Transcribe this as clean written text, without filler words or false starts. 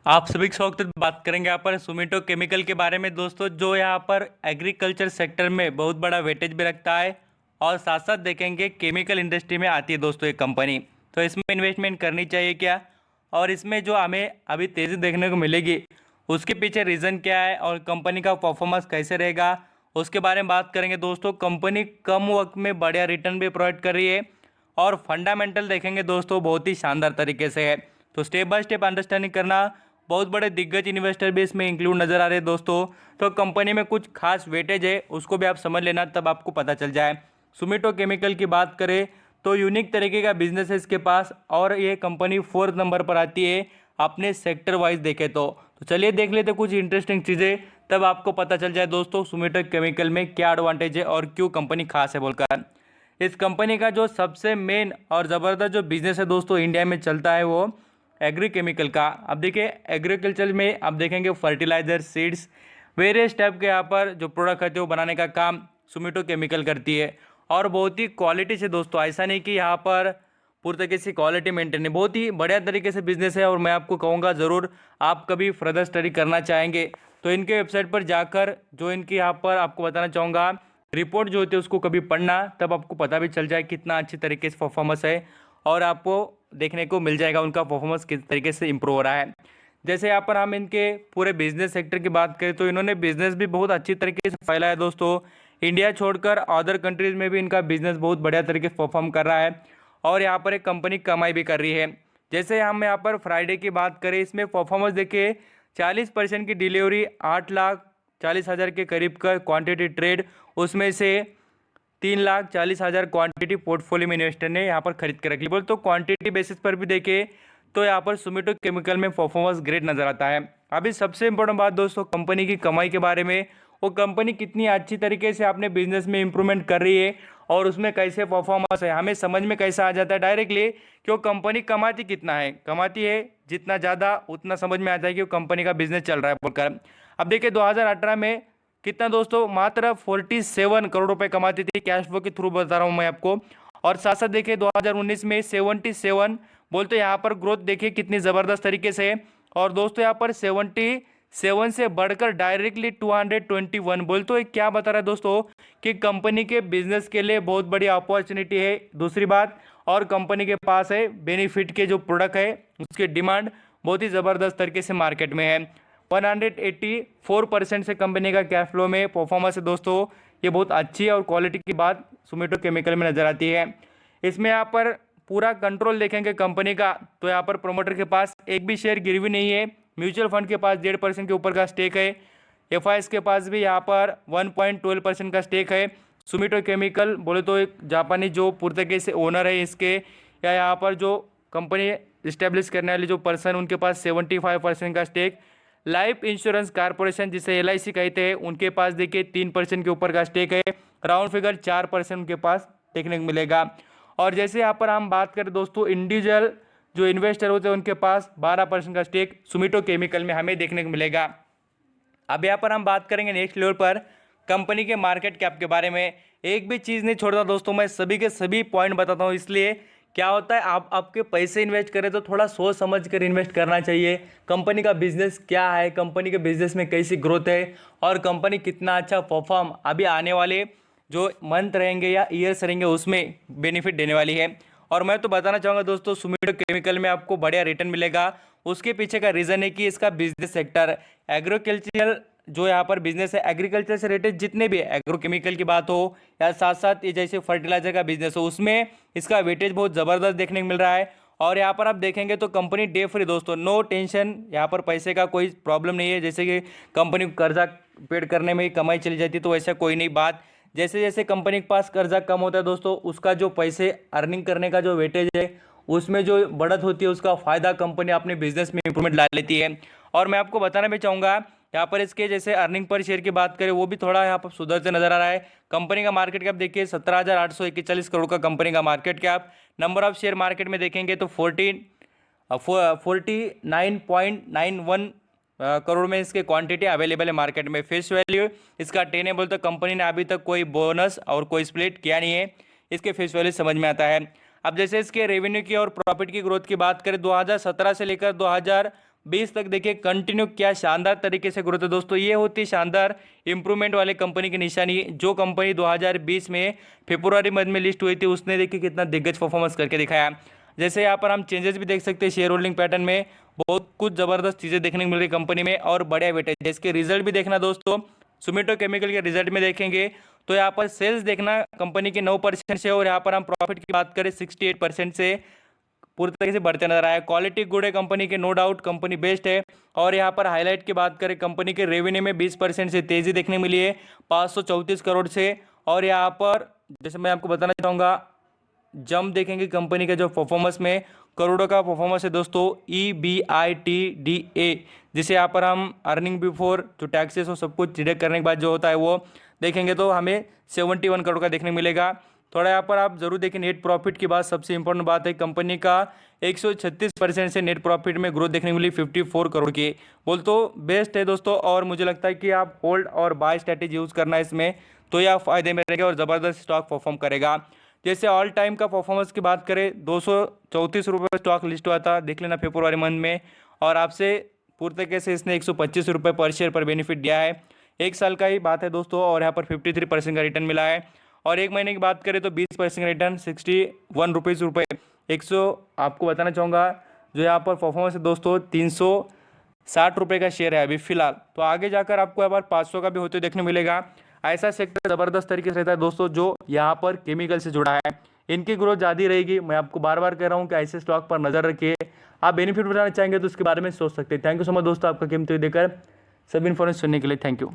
आप सभी के स्वागत बात करेंगे यहाँ पर सुमिटो केमिकल के बारे में दोस्तों, जो यहाँ पर एग्रीकल्चर सेक्टर में बहुत बड़ा वेटेज भी रखता है और साथ साथ देखेंगे केमिकल इंडस्ट्री में आती है दोस्तों एक कंपनी। तो इसमें इन्वेस्टमेंट करनी चाहिए क्या, और इसमें जो हमें अभी तेज़ी देखने को मिलेगी उसके पीछे रीज़न क्या है और कंपनी का परफॉर्मेंस कैसे रहेगा, उसके बारे में बात करेंगे दोस्तों। कंपनी कम वक्त में बढ़िया रिटर्न भी प्रोवाइड कर रही है और फंडामेंटल देखेंगे दोस्तों बहुत ही शानदार तरीके से है। तो स्टेप बाय स्टेप अंडरस्टैंडिंग करना, बहुत बड़े दिग्गज इन्वेस्टर भी इसमें इंक्लूड नज़र आ रहे हैं दोस्तों। तो कंपनी में कुछ खास वेटेज है उसको भी आप समझ लेना, तब आपको पता चल जाए। सुमिटो केमिकल की बात करें तो यूनिक तरीके का बिजनेस है इसके पास और ये कंपनी 4th नंबर पर आती है अपने सेक्टर वाइज देखे तो चलिए देख लेते कुछ इंटरेस्टिंग चीज़ें, तब आपको पता चल जाए दोस्तों सुमिटो केमिकल में क्या एडवांटेज है और क्यों कंपनी खास है बोलकर। इस कंपनी का जो सबसे मेन और ज़बरदस्त जो बिजनेस है दोस्तों इंडिया में चलता है वो एग्री केमिकल का। अब देखिए एग्रीकल्चर में आप देखेंगे फर्टिलाइजर, सीड्स, वेरियस टाइप के यहाँ पर जो प्रोडक्ट होते हैं वो बनाने का काम सुमिटो केमिकल करती है और बहुत ही क्वालिटी से दोस्तों। ऐसा नहीं कि यहाँ पर पूरी तरीके से क्वालिटी मेंटेन है, बहुत ही बढ़िया तरीके से बिजनेस है। और मैं आपको कहूँगा ज़रूर आप कभी फर्दर स्टडी करना चाहेंगे तो इनके वेबसाइट पर जाकर जो इनकी यहाँ पर आपको बताना चाहूँगा रिपोर्ट जो होती है उसको कभी पढ़ना, तब आपको पता भी चल जाए कितना अच्छी तरीके से परफॉर्मेंस है और आपको देखने को मिल जाएगा उनका परफॉर्मेंस किस तरीके से इंप्रूव हो रहा है। जैसे यहाँ पर हम इनके पूरे बिजनेस सेक्टर की बात करें तो इन्होंने बिजनेस भी बहुत अच्छी तरीके से फैला है दोस्तों। इंडिया छोड़कर अदर कंट्रीज में भी इनका बिजनेस बहुत बढ़िया तरीके से परफॉर्म कर रहा है और यहाँ पर एक कंपनी कमाई भी कर रही है। जैसे हम यहाँ पर फ्राइडे की बात करें, इसमें परफॉर्मेंस देखिए 40% की डिलीवरी, 8,40,000 के करीब का क्वांटिटी ट्रेड, उसमें से 3,40,000 क्वांटिटी पोर्टफोलियो में इन्वेस्टर ने यहाँ पर खरीद के रख ली। बोल तो क्वांटिटी बेसिस पर भी देखे तो यहाँ पर सुमिटो केमिकल में परफॉर्मेंस ग्रेट नज़र आता है। अभी सबसे इंपॉर्टेंट बात दोस्तों कंपनी की कमाई के बारे में, वो कंपनी कितनी अच्छी तरीके से अपने बिजनेस में इंप्रूवमेंट कर रही है और उसमें कैसे परफॉर्मेंस है हमें समझ में कैसा आ जाता है डायरेक्टली कि वो कंपनी कमाती कितना है। कमाती है जितना ज़्यादा उतना समझ में आता है कि वो कंपनी का बिजनेस चल रहा है बोलकर। अब देखिए 2018 में कितना दोस्तों, मात्र 47 करोड़ रुपए कमाती थी, कैश फ्लो के थ्रू बता रहा हूँ मैं आपको। और साथ साथ देखिए 2019 में 77, बोलते यहाँ पर ग्रोथ देखिए कितनी ज़बरदस्त तरीके से। और दोस्तों यहाँ पर 77 से बढ़कर डायरेक्टली 221, बोल तो क्या बता रहा है दोस्तों कि कंपनी के बिजनेस के लिए बहुत बड़ी अपॉर्चुनिटी है। दूसरी बात, और कंपनी के पास है बेनिफिट के जो प्रोडक्ट है उसकी डिमांड बहुत ही ज़बरदस्त तरीके से मार्केट में है। 184% से कंपनी का कैश फ्लो में परफॉर्मेंस है दोस्तों, ये बहुत अच्छी है और क्वालिटी की बात सुमिटो केमिकल में नज़र आती है। इसमें यहाँ पर पूरा कंट्रोल देखेंगे कंपनी का तो यहाँ पर प्रोमोटर के पास एक भी शेयर गिरवी नहीं है, म्यूचुअल फंड के पास 1.5% के ऊपर का स्टेक है, एफआईएस के पास भी यहाँ पर 1.12% का स्टेक है। सुमिटो केमिकल बोले तो एक जापानी जो पुर्तगाली से ओनर है इसके, या यहाँ पर जो कंपनी इस्टेब्लिश करने वाले जो पर्सन उनके पास 75% का स्टेक। लाइफ इंश्योरेंस कारपोरेशन जिसे LIC कहते हैं उनके पास देखिए 3% के ऊपर का स्टेक है, राउंड फिगर 4% उनके पास देखने को मिलेगा। और जैसे यहाँ पर हम बात करें दोस्तों इंडिविजुअल जो इन्वेस्टर होते हैं उनके पास 12% का स्टेक सुमिटो केमिकल में हमें देखने को मिलेगा। अब यहाँ पर हम बात करेंगे नेक्स्ट लेवल पर कंपनी के मार्केट कैप के बारे में। एक भी चीज़ नहीं छोड़ता दोस्तों, मैं सभी के सभी पॉइंट बताता हूँ। इसलिए क्या होता है आप आपके पैसे इन्वेस्ट करें तो थोड़ा सोच समझ कर इन्वेस्ट करना चाहिए। कंपनी का बिजनेस क्या है, कंपनी के बिजनेस में कैसी ग्रोथ है और कंपनी कितना अच्छा परफॉर्म अभी आने वाले जो मंथ रहेंगे या ईयर्स रहेंगे उसमें बेनिफिट देने वाली है। और मैं तो बताना चाहूँगा दोस्तों सुमिटो केमिकल में आपको बढ़िया रिटर्न मिलेगा। उसके पीछे का रीज़न है कि इसका बिजनेस सेक्टर एग्रीकल्चरल जो यहाँ पर बिजनेस है, एग्रीकल्चर से रिलेटेड जितने भी एग्रोकेमिकल की बात हो या साथ साथ ये जैसे फर्टिलाइजर का बिजनेस हो उसमें इसका वेटेज बहुत ज़बरदस्त देखने को मिल रहा है। और यहाँ पर आप देखेंगे तो कंपनी डे फ्री दोस्तों, नो टेंशन, यहाँ पर पैसे का कोई प्रॉब्लम नहीं है। जैसे कि कंपनी को कर्जा पेड करने में ही कमाई चली जाती है तो ऐसा कोई नहीं बात। जैसे जैसे कंपनी के पास कर्जा कम होता है दोस्तों उसका जो पैसे अर्निंग करने का जो वेटेज है उसमें जो बढ़त होती है उसका फ़ायदा कंपनी अपने बिजनेस में इंप्रूवमेंट ला लेती है। और मैं आपको बताना भी चाहूँगा यहाँ पर इसके जैसे अर्निंग पर शेयर की बात करें वो भी थोड़ा यहाँ पर सुधरते नजर आ रहा है। कंपनी का मार्केट कैप देखिए 17,841 करोड़ का कंपनी का market cap. Number of share market में देखेंगे तो 49.91 करोड़ में इसके क्वांटिटी अवेलेबल है मार्केट में। फेस वैल्यू इसका 10 है, बोलते कंपनी ने अभी तक कोई बोनस और कोई स्प्लिट किया नहीं है, इसके फेस वैल्यू समझ में आता है। अब जैसे इसके रेवेन्यू की और प्रॉफिट की ग्रोथ की बात करें 2017 से लेकर 20 तक देखिए कंटिन्यू क्या शानदार तरीके से ग्रोथ है दोस्तों। ये होती है शानदार इंप्रूवमेंट वाले कंपनी की निशानी। जो कंपनी 2020 में फरवरी मंथ में लिस्ट हुई थी उसने देखिए कितना दिग्गज परफॉर्मेंस करके दिखाया। जैसे यहाँ पर हम चेंजेस भी देख सकते हैं शेयर होल्डिंग पैटर्न में, बहुत कुछ जबरदस्त चीज़ें देखने को मिल रही कंपनी में और बढ़िया वेटेज। इसके रिजल्ट भी देखना दोस्तों, सुमिटो केमिकल के रिजल्ट में देखेंगे तो यहाँ पर सेल्स देखना कंपनी के 9% से, और यहाँ पर हम प्रॉफिट की बात करें 68% से पूरी तरीके से बढ़ते नजर आया। क्वालिटी गुड है कंपनी के, नो डाउट कंपनी बेस्ट है। और यहाँ पर हाईलाइट की बात करें कंपनी के रेवेन्यू में 20% से तेजी देखने मिली है 534 करोड़ से। और यहाँ पर जैसे मैं आपको बताना चाहूँगा जंप देखेंगे कंपनी के जो परफॉर्मेंस में करोड़ों का परफॉर्मेंस है दोस्तों। EBITDA जिसे यहाँ पर हम अर्निंग बिफोर जो टैक्सेस हो सब कुछ डिडक्ट करने के बाद जो होता है वो देखेंगे तो हमें 71 करोड़ का देखने मिलेगा। थोड़ा यहाँ पर आप जरूर देखें नेट प्रॉफिट की बात, सबसे इंपॉर्टेंट बात है कंपनी का 136% से नेट प्रॉफिट में ग्रोथ देखने मिली 54 करोड़ की। बोल तो बेस्ट है दोस्तों। और मुझे लगता है कि आप होल्ड और बाय स्ट्रैटेजी यूज़ करना इसमें तो ये आप फायदे में रहेंगे और ज़बरदस्त स्टॉक परफॉर्म करेगा। जैसे ऑल टाइम का परफॉर्मेंस की बात करें 234 रुपये स्टॉक लिस्ट हुआ था, देख लेना फरवरी मंथ में, और आपसे पूरी तरीके से इसने 125 रुपये पर शेयर पर बेनिफिट दिया है। 1 साल का ही बात है दोस्तों और यहाँ पर 53% का रिटर्न मिला है। और 1 महीने की बात करें तो 20% रिटर्न 61 रुपये 100 आपको बताना चाहूँगा जो यहाँ पर परफॉर्मेंस है दोस्तों 360 रुपये का शेयर है अभी फिलहाल। तो आगे जाकर आपको यहाँ पर 500 का भी होते देखने मिलेगा। ऐसा सेक्टर ज़बरदस्त तरीके से रहता है दोस्तों जो यहाँ पर केमिकल से जुड़ा है, इनकी ग्रोथ ज़्यादा रहेगी। मैं आपको बार बार कह रहा हूँ कि ऐसे स्टॉक पर नज़र रखिए। आप बेनिफिट उठाना चाहेंगे तो उसके बारे में सोच सकते हैं। थैंक यू सो मच दोस्तों, आपका कीमती देकर सभी इन्फॉर्मेशन सुनने के लिए थैंक यू।